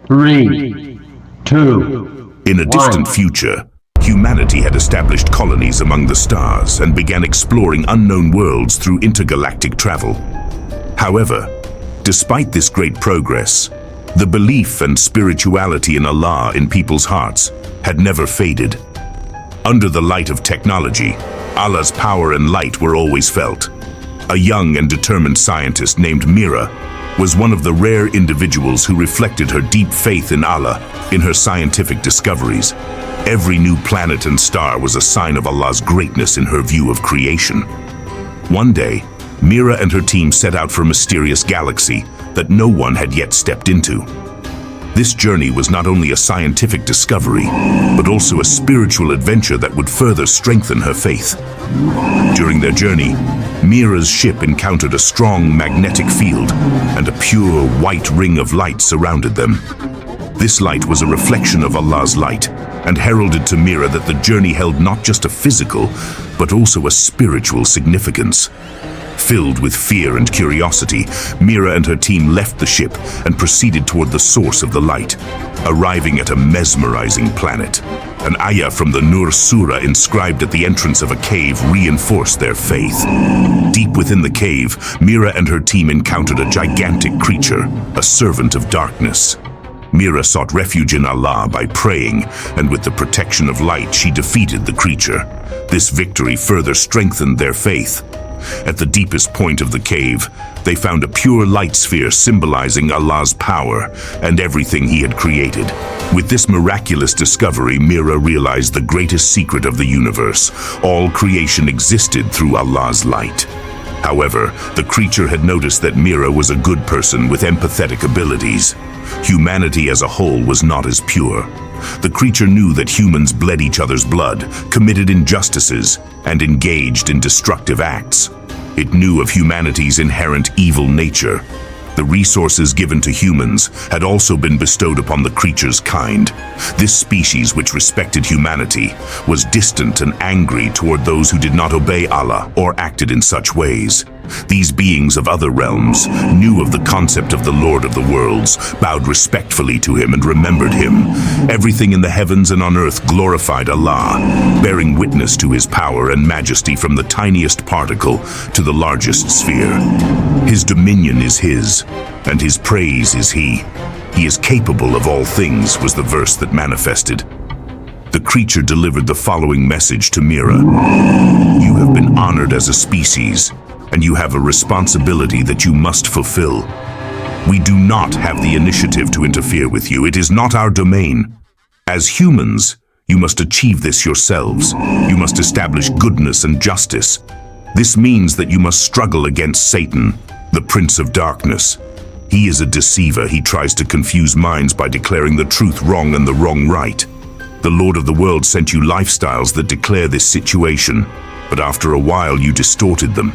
3, 2, In a distant future, humanity had established colonies among the stars and began exploring unknown worlds through intergalactic travel. However, despite this great progress, the belief and spirituality in Allah in people's hearts had never faded. Under the light of technology, Allah's power and light were always felt. A young and determined scientist named Mira was one of the rare individuals who reflected her deep faith in Allah in her scientific discoveries. Every new planet and star was a sign of Allah's greatness in her view of creation. One day, Mira and her team set out for a mysterious galaxy that no one had yet stepped into. This journey was not only a scientific discovery, but also a spiritual adventure that would further strengthen her faith. During their journey, Mira's ship encountered a strong magnetic field, and a pure white ring of light surrounded them. This light was a reflection of Allah's light, and heralded to Mira that the journey held not just a physical, but also a spiritual significance. Filled with fear and curiosity, Mira and her team left the ship and proceeded toward the source of the light, arriving at a mesmerizing planet. An ayah from the Nur Surah inscribed at the entrance of a cave reinforced their faith. Deep within the cave, Mira and her team encountered a gigantic creature, a servant of darkness. Mira sought refuge in Allah by praying, and with the protection of light, she defeated the creature. This victory further strengthened their faith. At the deepest point of the cave, they found a pure light sphere symbolizing Allah's power and everything He had created. With this miraculous discovery, Mira realized the greatest secret of the universe. All creation existed through Allah's light. However, the creature had noticed that Mira was a good person with empathetic abilities. Humanity as a whole was not as pure. The creature knew that humans bled each other's blood, committed injustices, and engaged in destructive acts. It knew of humanity's inherent evil nature. The resources given to humans had also been bestowed upon the creature's kind. This species, which respected humanity, was distant and angry toward those who did not obey Allah or acted in such ways. These beings of other realms knew of the concept of the Lord of the Worlds, bowed respectfully to Him and remembered Him. Everything in the heavens and on earth glorified Allah, bearing witness to His power and majesty from the tiniest particle to the largest sphere. His dominion is His, and His praise is He. He is capable of all things, was the verse that manifested. The creature delivered the following message to Mira. You have been honored as a species, and you have a responsibility that you must fulfill. We do not have the initiative to interfere with you. It is not our domain. As humans, you must achieve this yourselves. You must establish goodness and justice. This means that you must struggle against Satan, the Prince of Darkness. He is a deceiver. He tries to confuse minds by declaring the truth wrong and the wrong right. The Lord of the World sent you lifestyles that declare this situation, but after a while you distorted them.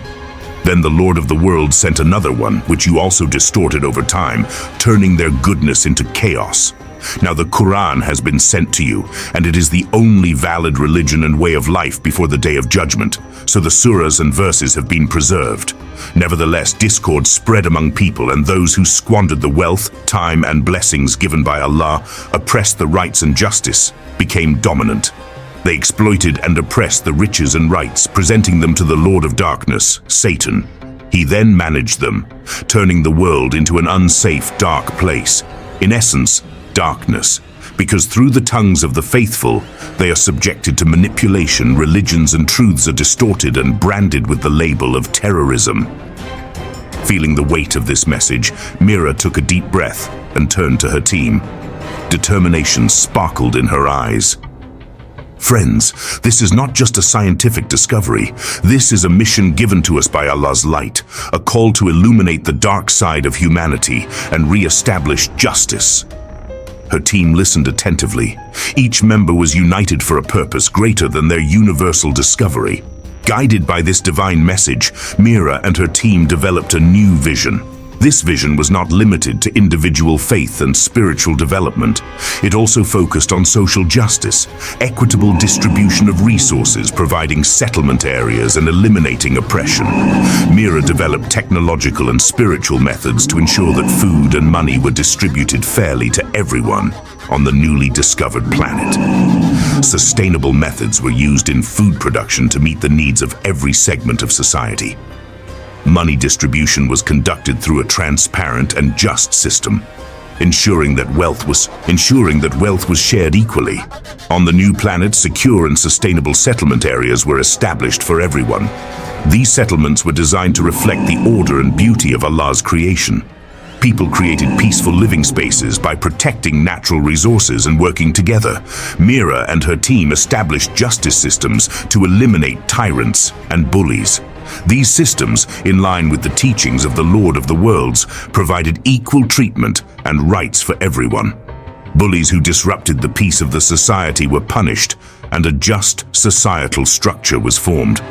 Then the Lord of the World sent another one, which you also distorted over time, turning their goodness into chaos. Now the Quran has been sent to you, and it is the only valid religion and way of life before the day of judgment, so the surahs and verses have been preserved. Nevertheless, discord spread among people, and those who squandered the wealth, time, and blessings given by Allah, oppressed the rights and justice, became dominant. They exploited and oppressed the riches and rights, presenting them to the Lord of Darkness, Satan. He then managed them, turning the world into an unsafe, dark place. In essence, darkness, because through the tongues of the faithful, they are subjected to manipulation, religions and truths are distorted and branded with the label of terrorism. Feeling the weight of this message, Mira took a deep breath and turned to her team. Determination sparkled in her eyes. Friends, this is not just a scientific discovery. This is a mission given to us by Allah's light, a call to illuminate the dark side of humanity and re-establish justice. Her team listened attentively. Each member was united for a purpose greater than their universal discovery. Guided by this divine message, Mira and her team developed a new vision. This vision was not limited to individual faith and spiritual development. It also focused on social justice, equitable distribution of resources, providing settlement areas and eliminating oppression. Mira developed technological and spiritual methods to ensure that food and money were distributed fairly to everyone on the newly discovered planet. Sustainable methods were used in food production to meet the needs of every segment of society. Money distribution was conducted through a transparent and just system, ensuring that wealth was shared equally. On the new planet, secure and sustainable settlement areas were established for everyone. These settlements were designed to reflect the order and beauty of Allah's creation. People created peaceful living spaces by protecting natural resources and working together. Mira and her team established justice systems to eliminate tyrants and bullies. These systems, in line with the teachings of the Lord of the Worlds, provided equal treatment and rights for everyone. Bullies who disrupted the peace of the society were punished, and a just societal structure was formed.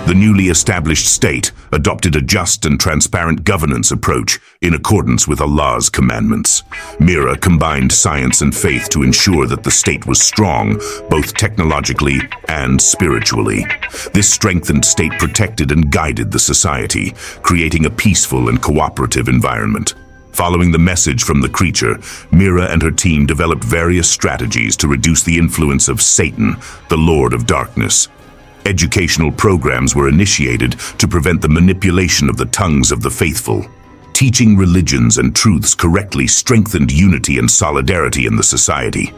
The newly established state adopted a just and transparent governance approach in accordance with Allah's commandments. Mira combined science and faith to ensure that the state was strong, both technologically and spiritually. This strengthened state protected and guided the society, creating a peaceful and cooperative environment. Following the message from the creature, Mira and her team developed various strategies to reduce the influence of Satan, the Lord of Darkness. Educational programs were initiated to prevent the manipulation of the tongues of the faithful. Teaching religions and truths correctly strengthened unity and solidarity in the society.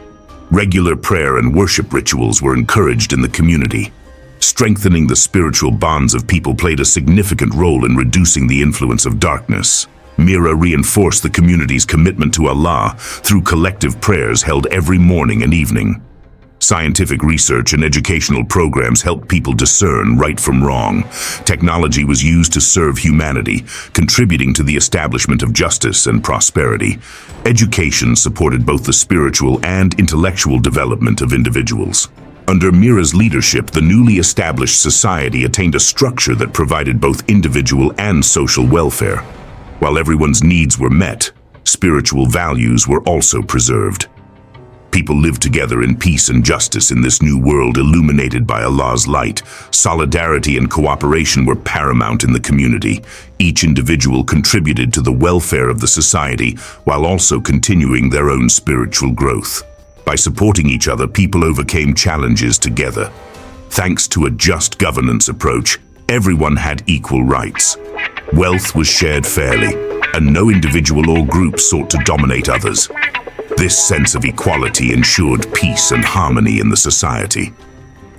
Regular prayer and worship rituals were encouraged in the community. Strengthening the spiritual bonds of people played a significant role in reducing the influence of darkness. Mira reinforced the community's commitment to Allah through collective prayers held every morning and evening. Scientific research and educational programs helped people discern right from wrong. Technology was used to serve humanity, contributing to the establishment of justice and prosperity. Education supported both the spiritual and intellectual development of individuals. Under Mira's leadership, the newly established society attained a structure that provided both individual and social welfare. While everyone's needs were met, spiritual values were also preserved. People lived together in peace and justice in this new world illuminated by Allah's light. Solidarity and cooperation were paramount in the community. Each individual contributed to the welfare of the society while also continuing their own spiritual growth. By supporting each other, people overcame challenges together. Thanks to a just governance approach, everyone had equal rights. Wealth was shared fairly, and no individual or group sought to dominate others. This sense of equality ensured peace and harmony in the society.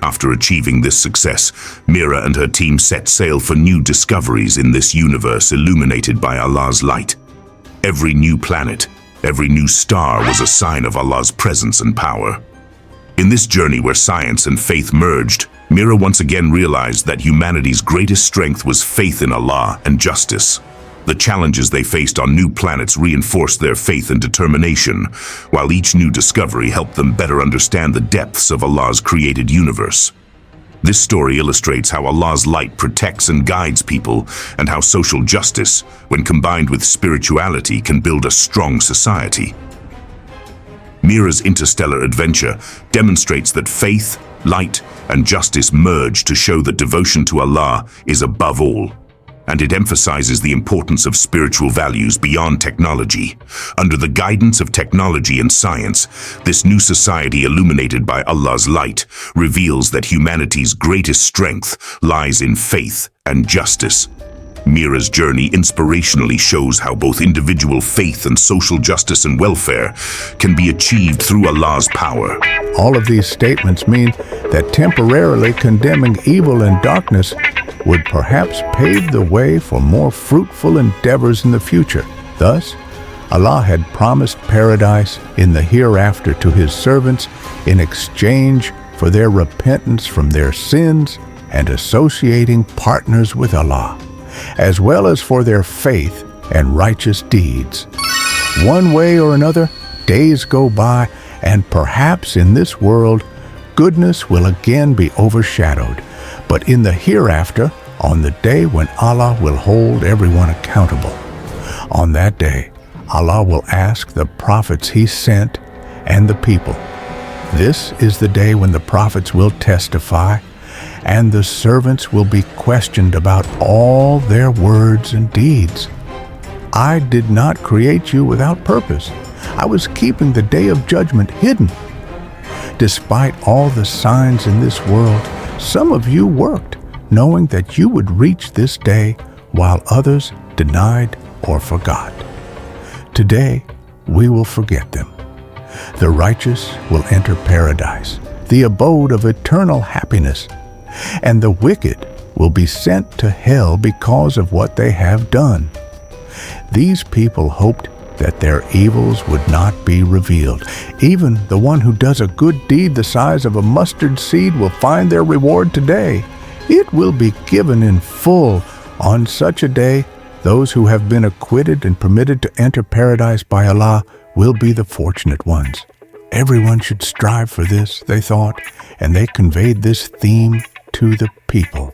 After achieving this success, Mira and her team set sail for new discoveries in this universe illuminated by Allah's light. Every new planet, every new star was a sign of Allah's presence and power. In this journey where science and faith merged, Mira once again realized that humanity's greatest strength was faith in Allah and justice. The challenges they faced on new planets reinforced their faith and determination, while each new discovery helped them better understand the depths of Allah's created universe. This story illustrates how Allah's light protects and guides people, and how social justice, when combined with spirituality, can build a strong society. Mira's interstellar adventure demonstrates that faith, light, and justice merge to show that devotion to Allah is above all. And it emphasizes the importance of spiritual values beyond technology. Under the guidance of technology and science, this new society illuminated by Allah's light reveals that humanity's greatest strength lies in faith and justice. Mira's journey inspirationally shows how both individual faith and social justice and welfare can be achieved through Allah's power. All of these statements mean that temporarily condemning evil and darkness would perhaps pave the way for more fruitful endeavors in the future. Thus, Allah had promised paradise in the hereafter to His servants in exchange for their repentance from their sins and associating partners with Allah, as well as for their faith and righteous deeds. One way or another, days go by, and perhaps in this world, goodness will again be overshadowed. But in the hereafter, on the day when Allah will hold everyone accountable, On that day, Allah will ask the prophets He sent and the people. This is the day when the prophets will testify, and the servants will be questioned about all their words and deeds. I did not create you without purpose. I was keeping the day of judgment hidden. Despite all the signs in this world, some of you worked, knowing that you would reach this day, while others denied or forgot. Today, we will forget them. The righteous will enter paradise, the abode of eternal happiness, and the wicked will be sent to hell because of what they have done. These people hoped that their evils would not be revealed. Even the one who does a good deed the size of a mustard seed will find their reward today. It will be given in full. On such a day, those who have been acquitted and permitted to enter paradise by Allah will be the fortunate ones. Everyone should strive for this, they thought, and they conveyed this theme to the people.